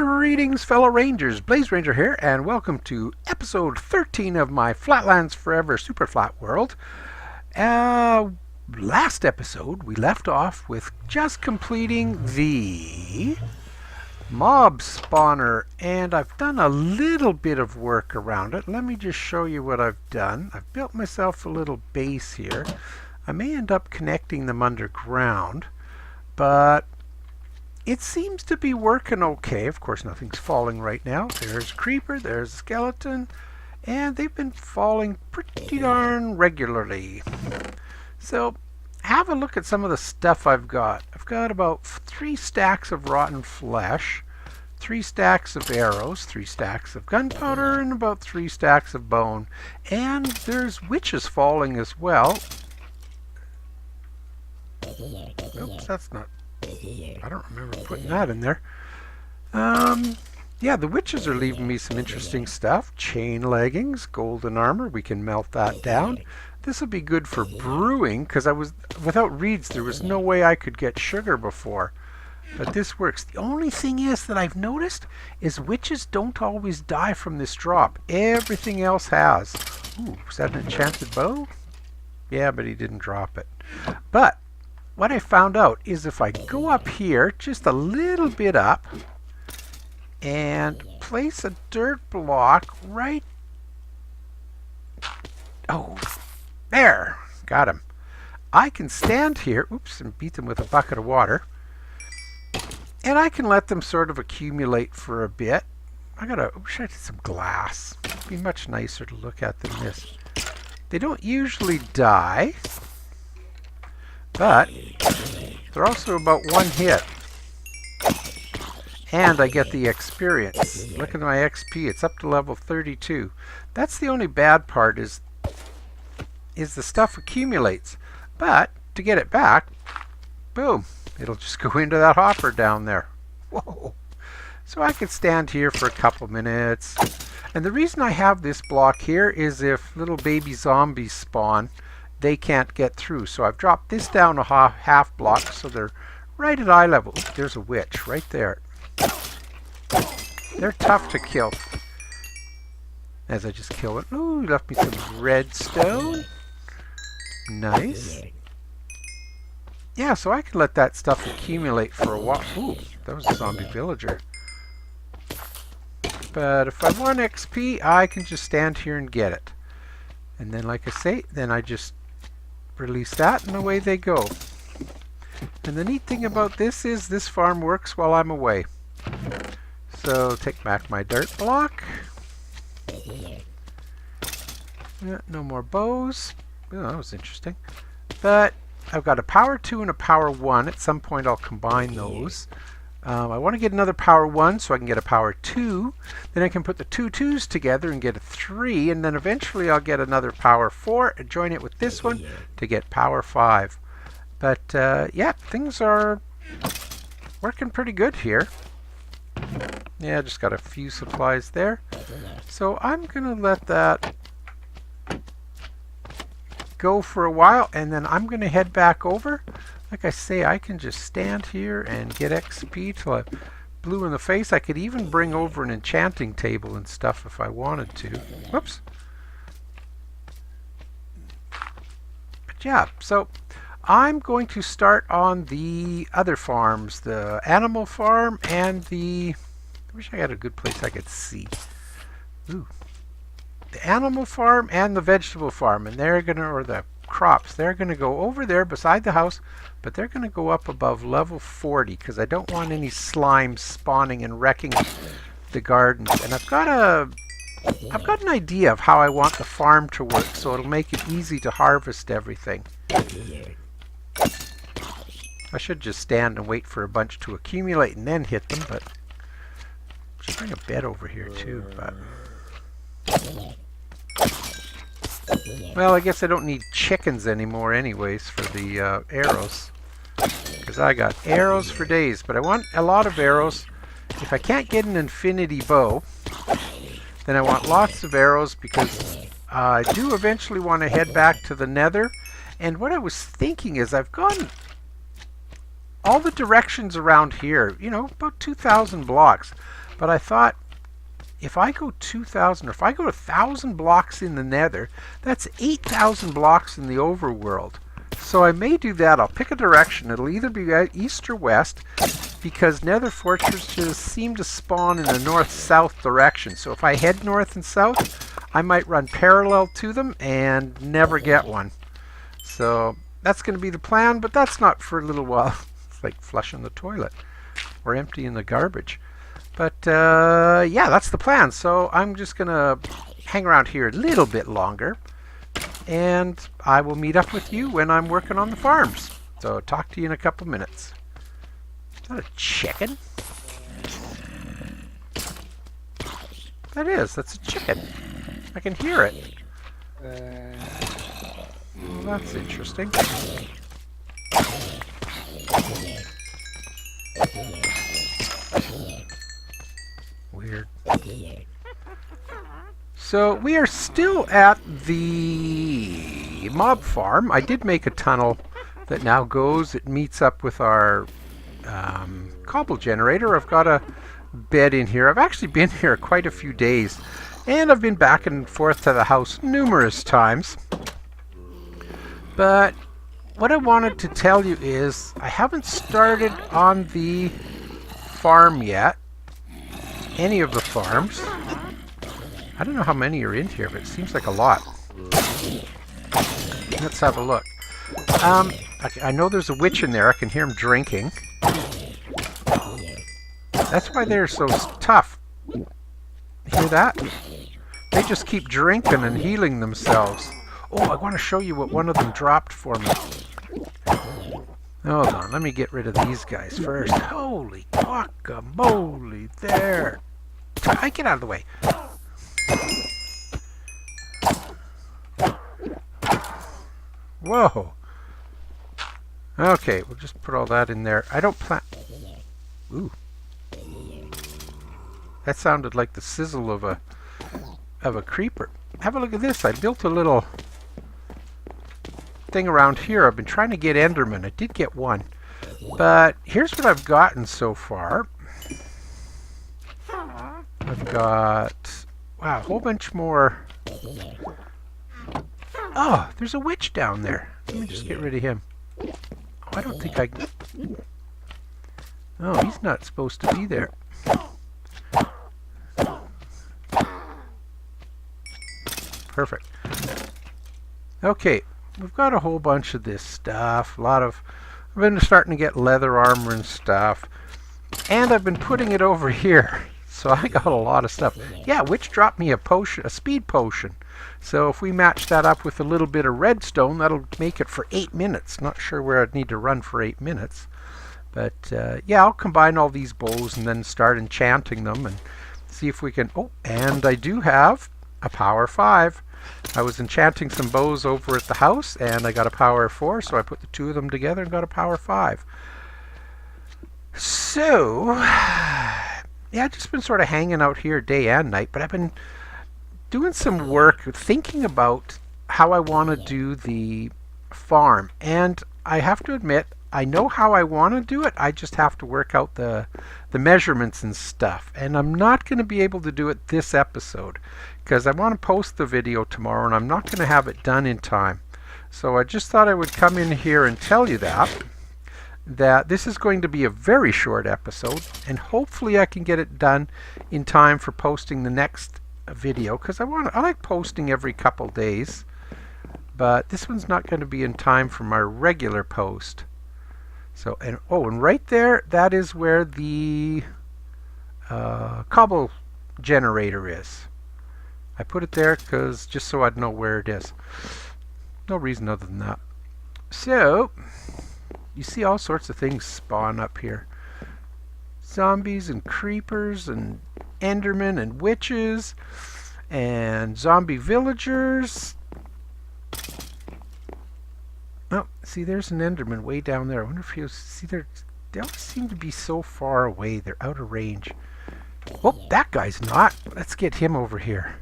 Greetings, fellow Rangers. Blaze Ranger here, and welcome to episode 13 of my Flatlands Forever SuperFlat World. Last episode, we left off with just completing the mob spawner, and I've done a little bit of work around it. Let me just show you what I've done. I've built myself a little base here. I may end up connecting them underground, but it seems to be working okay. Of course, nothing's falling right now. There's a creeper, there's a skeleton, and they've been falling pretty darn regularly. So, have a look at some of the stuff I've got. I've got about 3 stacks of rotten flesh, 3 stacks of arrows, 3 stacks of gunpowder, and about 3 stacks of bone. And there's witches falling as well. Oops, that's not... I don't remember putting that in there. Yeah, the witches are leaving me some interesting stuff. Chain leggings, golden armor, we can melt that down. This will be good for brewing, because without reeds there was no way I could get sugar before. But this works. The only thing is that I've noticed is witches don't always die from this drop. Everything else has. Ooh, is that an enchanted bow? Yeah, but he didn't drop it. But what I found out is if I go up here just a little bit up and place a dirt block right... Oh, there! Got him. I can stand here, oops, and beat them with a bucket of water. And I can let them sort of accumulate for a bit. I wish I had some glass. It'd be much nicer to look at than this. They don't usually die, but they're also about 1 hit. And I get the experience. Look at my XP, it's up to level 32. That's the only bad part is the stuff accumulates. But to get it back, boom, it'll just go into that hopper down there. Whoa. So I can stand here for a couple minutes. And the reason I have this block here is if little baby zombies spawn, they can't get through. So I've dropped this down a half block so they're right at eye level. Ooh, there's a witch right there. They're tough to kill. As I just kill it. Ooh, left me some redstone. Nice. Yeah, so I can let that stuff accumulate for a while. Ooh, that was a zombie villager. But if I want XP, I can just stand here and get it. And then, like I say, then I just release that and away they go. And the neat thing about this is this farm works while I'm away. So take back my dirt block. Yeah, no more bows. Oh, that was interesting. But I've got a power 2 and a power 1. At some point I'll combine those. I want to get another power 1 so I can get a power 2. Then I can put the 2 2s together and get a 3. And then eventually I'll get another power 4 and join it with this one to get power 5. But yeah, things are working pretty good here. Yeah, just got a few supplies there. So I'm going to let that go for a while, and then I'm going to head back over. Like I say, I can just stand here and get XP till I'm blue in the face. I could even bring over an enchanting table and stuff if I wanted to. Whoops. But yeah, so I'm going to start on the other farms, the animal farm and the... I wish I had a good place I could see. Ooh. The animal farm and the vegetable farm, and they're going to, or the crops, they're going to go over there beside the house, but they're going to go up above level 40 because I don't want any slime spawning and wrecking the gardens. And I've got an idea of how I want the farm to work, so it'll make it easy to harvest everything. I should just stand and wait for a bunch to accumulate and then hit them, but I should bring a bed over here too, but... Well, I guess I don't need chickens anymore anyways for the arrows. Because I got arrows for days, but I want a lot of arrows. If I can't get an infinity bow, then I want lots of arrows because I do eventually want to head back to the nether. And what I was thinking is I've gone all the directions around here, you know, about 2,000 blocks. But I thought, if I go 2,000, or if I go 1,000 blocks in the nether, that's 8,000 blocks in the overworld. So I may do that. I'll pick a direction. It'll either be east or west, because nether fortresses seem to spawn in a north-south direction. So if I head north and south, I might run parallel to them and never get one. So that's going to be the plan, but that's not for a little while. It's like flushing the toilet or emptying the garbage. But yeah, that's the plan. So I'm just going to hang around here a little bit longer, and I will meet up with you when I'm working on the farms. So talk to you in a couple minutes. Is that a chicken? That is. That's a chicken. I can hear it. Well, that's interesting. Weird. So we are still at the mob farm. I did make a tunnel that now goes. It meets up with our cobble generator. I've got a bed in here. I've actually been here quite a few days, and I've been back and forth to the house numerous times. But what I wanted to tell you is I haven't started on the farm yet. Any of the farms. I don't know how many are in here, but it seems like a lot. Let's have a look. I know there's a witch in there. I can hear him drinking. That's why they're so tough. Hear that? They just keep drinking and healing themselves. Oh, I want to show you what one of them dropped for me. Hold on, let me get rid of these guys first. Holy guacamole, there. I get out of the way. Whoa. Okay, we'll just put all that in there. I don't plan... Ooh. That sounded like the sizzle of a creeper. Have a look at this. I built a little thing around here. I've been trying to get Enderman. I did get one. But here's what I've gotten so far. I've got, wow, a whole bunch more. Oh, there's a witch down there. Let me just get rid of him. Oh, I don't think I... Oh, he's not supposed to be there. Perfect. Okay, we've got a whole bunch of this stuff. I've been starting to get leather armor and stuff. And I've been putting it over here. So I got a lot of stuff. Yeah, witch dropped me a potion, a speed potion. So if we match that up with a little bit of redstone, that'll make it for 8 minutes. Not sure where I'd need to run for 8 minutes. But yeah, I'll combine all these bows and then start enchanting them and see if we can... Oh, and I do have a power 5. I was enchanting some bows over at the house, and I got a power 4, so I put the two of them together and got a power 5. So, yeah, I've just been sort of hanging out here day and night, but I've been doing some work, thinking about how I want to do the farm. And I have to admit, I know how I want to do it. I just have to work out the measurements and stuff. And I'm not going to be able to do it this episode because I want to post the video tomorrow and I'm not going to have it done in time. So I just thought I would come in here and tell you that this is going to be a very short episode, and hopefully I can get it done in time for posting the next video, because I like posting every couple days, but this one's not going to be in time for my regular post. So, and right there, that is where the cobble generator is. I put it there because just so I'd know where it is. No reason other than that. So you see all sorts of things spawn up here. Zombies and creepers and endermen and witches and zombie villagers. Oh, see, there's an enderman way down there. I wonder if you'll see they all seem to be so far away. They're out of range. Oh, that guy's not. Let's get him over here.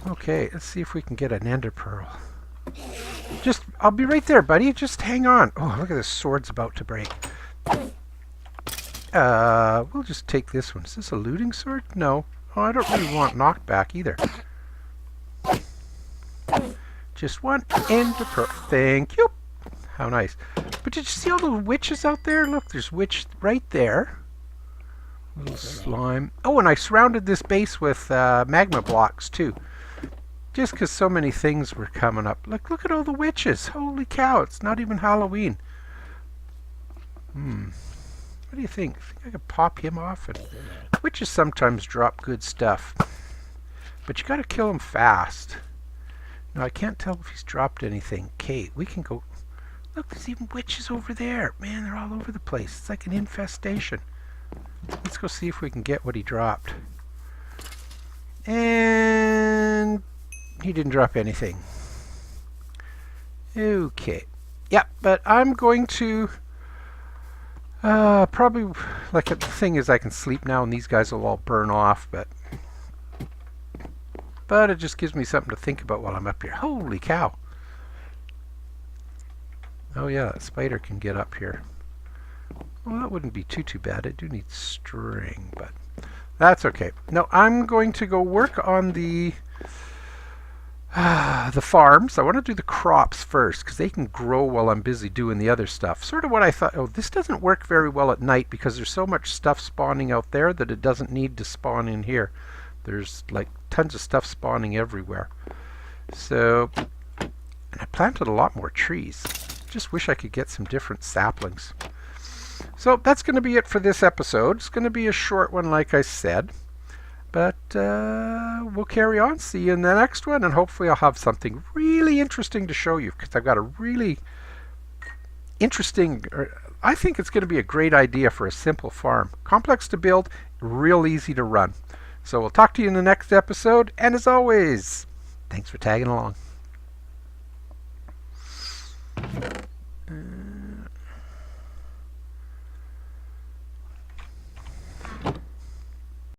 Okay, let's see if we can get an ender pearl. I'll be right there, buddy. Just hang on. Oh, look at this sword's about to break. We'll just take this one. Is this a looting sword? No. Oh, I don't really want knockback either. Just one ender pearl. Thank you. How nice. But did you see all the witches out there? Look, there's witch right there. Little slime. Oh, and I surrounded this base with magma blocks too. Just because so many things were coming up. Look at all the witches. Holy cow, it's not even Halloween. What do you think? Think I could pop him off? And witches sometimes drop good stuff. But you gotta kill him fast. Now I can't tell if he's dropped anything. Okay, we can go. Look, there's even witches over there. Man, they're all over the place. It's like an infestation. Let's go see if we can get what he dropped. And he didn't drop anything. Okay. Yeah, but I'm going to probably, like, the thing is I can sleep now and these guys will all burn off, but it just gives me something to think about while I'm up here. Holy cow. Oh yeah, that spider can get up here. Well, that wouldn't be too bad. I do need string, but that's okay. No, I'm going to go work on the farms. I want to do the crops first because they can grow while I'm busy doing the other stuff. Sort of what I thought. Oh, this doesn't work very well at night because there's so much stuff spawning out there that it doesn't need to spawn in here. There's like tons of stuff spawning everywhere. So, and I planted a lot more trees. Just wish I could get some different saplings. So that's going to be it for this episode. It's going to be a short one, like I said. But we'll carry on. See you in the next one. And hopefully I'll have something really interesting to show you. Because I've got a really interesting... I think it's going to be a great idea for a simple farm. Complex to build, real easy to run. So we'll talk to you in the next episode. And as always, thanks for tagging along.